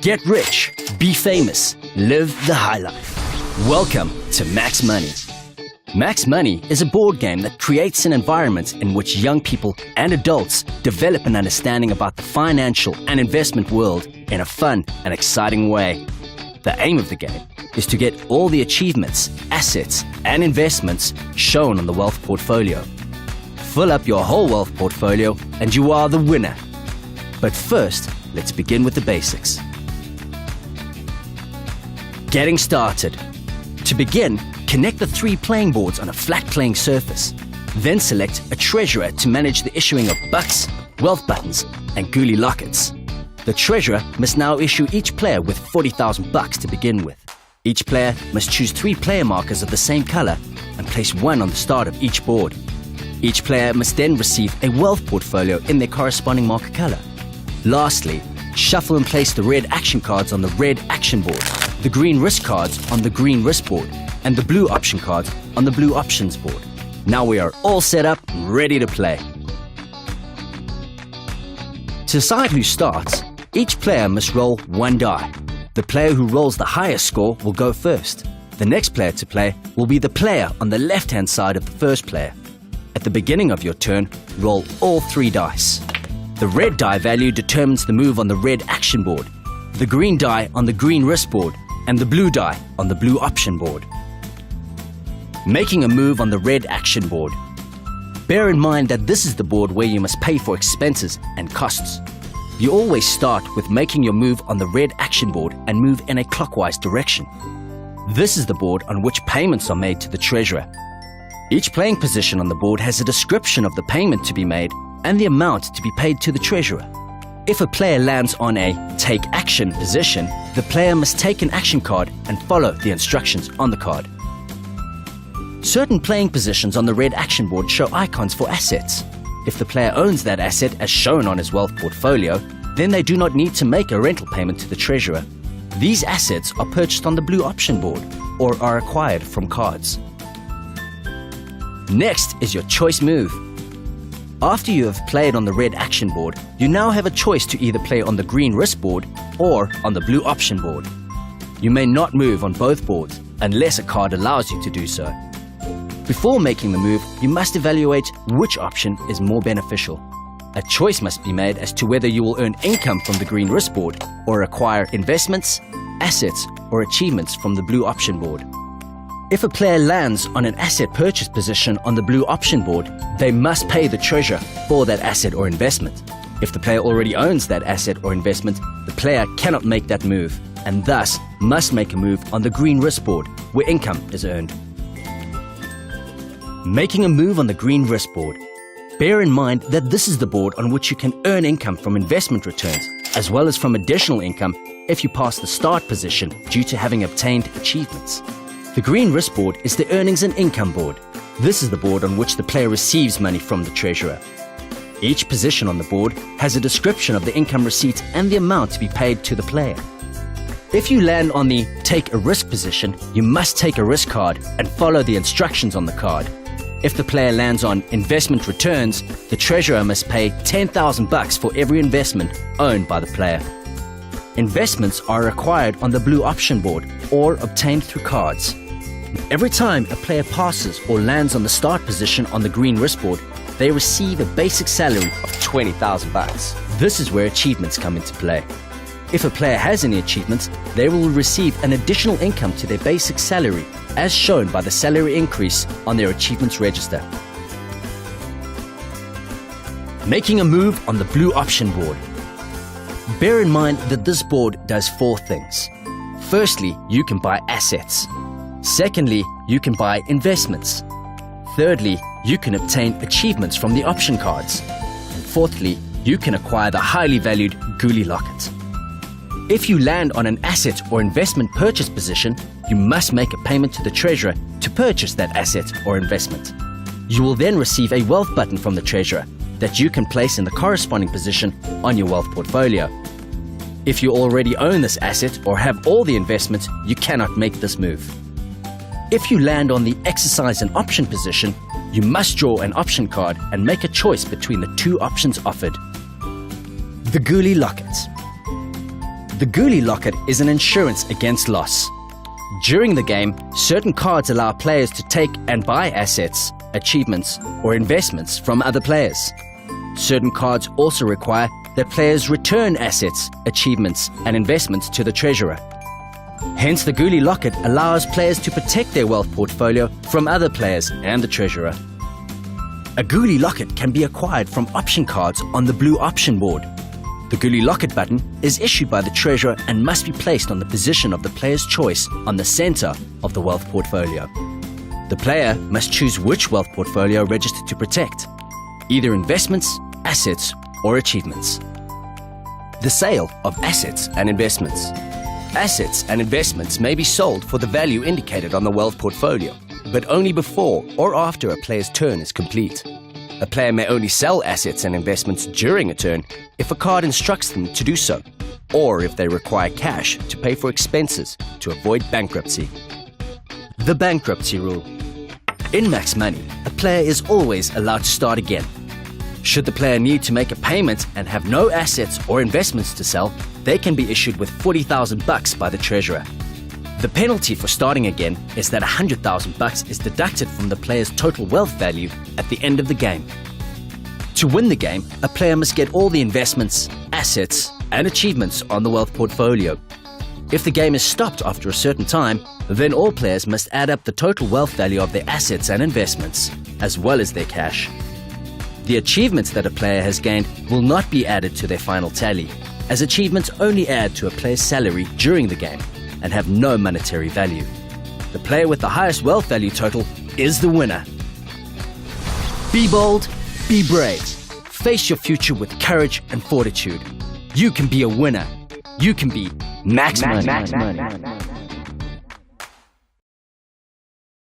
Get rich, be famous, live the high life. Welcome to Max Money. Max Money is a board game that creates an environment in which young people and adults develop an understanding about the financial and investment world in a fun and exciting way. The aim of the game is to get all the achievements, assets, and investments shown on the wealth portfolio. Fill up your whole wealth portfolio and you are the winner. But first, let's begin with the basics. Getting started. To begin, connect the 3 playing boards on a flat playing surface. Then select a treasurer to manage the issuing of bucks, wealth buttons, and ghoulie lockets. The treasurer must now issue each player with 40,000 bucks to begin with. Each player must choose 3 player markers of the same color and place 1 on the start of each board. Each player must then receive a wealth portfolio in their corresponding marker color. Lastly, shuffle and place the red action cards on the red action board, the green risk cards on the green risk board, and the blue option cards on the blue options board. Now we are all set up and ready to play. To decide who starts, each player must roll 1 die. The player who rolls the highest score will go first. The next player to play will be the player on the left-hand side of the first player. At the beginning of your turn, roll all 3 dice. The red die value determines the move on the red action board, the green die on the green risk board, and the blue die on the blue option board. Making a move on the red action board. Bear in mind that this is the board where you must pay for expenses and costs. You always start with making your move on the red action board and move in a clockwise direction. This is the board on which payments are made to the treasurer. Each playing position on the board has a description of the payment to be made and the amount to be paid to the treasurer. If a player lands on a take action position, the player must take an action card and follow the instructions on the card. Certain playing positions on the red action board show icons for assets. If the player owns that asset as shown on his wealth portfolio, then they do not need to make a rental payment to the treasurer. These assets are purchased on the blue option board or are acquired from cards. Next is your choice move. After you have played on the red action board, you now have a choice to either play on the green risk board or on the blue option board. You may not move on both boards unless a card allows you to do so. Before making the move, you must evaluate which option is more beneficial. A choice must be made as to whether you will earn income from the green risk board or acquire investments, assets, or achievements from the blue option board. If a player lands on an asset purchase position on the blue option board, they must pay the treasurer for that asset or investment. If the player already owns that asset or investment, the player cannot make that move and thus must make a move on the green risk board where income is earned. Making a move on the green risk board. Bear in mind that this is the board on which you can earn income from investment returns as well as from additional income if you pass the start position due to having obtained achievements. The green risk board is the earnings and income board. This is the board on which the player receives money from the treasurer. Each position on the board has a description of the income receipts and the amount to be paid to the player. If you land on the take a risk position, you must take a risk card and follow the instructions on the card. If the player lands on investment returns, the treasurer must pay 10,000 bucks for every investment owned by the player. Investments are acquired on the blue option board or obtained through cards. Every time a player passes or lands on the start position on the green risk board, they receive a basic salary of 20,000 bucks. This is where achievements come into play. If a player has any achievements, they will receive an additional income to their basic salary as shown by the salary increase on their achievements register. Making a move on the blue option board. Bear in mind that this board does 4 things. Firstly, you can buy assets. Secondly, you can buy investments. Thirdly, you can obtain achievements from the option cards. And fourthly, you can acquire the highly valued ghoulie locket. If you land on an asset or investment purchase position, you must make a payment to the treasurer to purchase that asset or investment. You will then receive a wealth button from the treasurer that you can place in the corresponding position on your wealth portfolio. If you already own this asset or have all the investments, you cannot make this move. If you land on the exercise an option position, you must draw an option card and make a choice between the 2 options offered. The ghoulie locket. The Ghoulie Locket is an insurance against loss. During the game, certain cards allow players to take and buy assets, achievements, or investments from other players. Certain cards also require that players return assets, achievements, and investments to the treasurer. Hence, the Ghoulie Locket allows players to protect their wealth portfolio from other players and the treasurer. A Ghoulie Locket can be acquired from option cards on the blue option board. The Ghoulie Locket button is issued by the treasurer and must be placed on the position of the player's choice on the center of the wealth portfolio. The player must choose which wealth portfolio registered to protect, either investments, assets, or achievements. The sale of assets and investments. Assets and investments may be sold for the value indicated on the wealth portfolio, but only before or after a player's turn is complete. A player may only sell assets and investments during a turn if a card instructs them to do so, or if they require cash to pay for expenses to avoid bankruptcy. The bankruptcy rule. In Max Money, a player is always allowed to start again. Should the player need to make a payment and have no assets or investments to sell, they can be issued with $40,000 by the treasurer. The penalty for starting again is that $100,000 is deducted from the player's total wealth value at the end of the game. To win the game, a player must get all the investments, assets, and achievements on the wealth portfolio. If the game is stopped after a certain time, then all players must add up the total wealth value of their assets and investments, as well as their cash. The achievements that a player has gained will not be added to their final tally, as achievements only add to a player's salary during the game and have no monetary value. The player with the highest wealth value total is the winner. Be bold, be brave. Face your future with courage and fortitude. You can be a winner. You can be Max Money.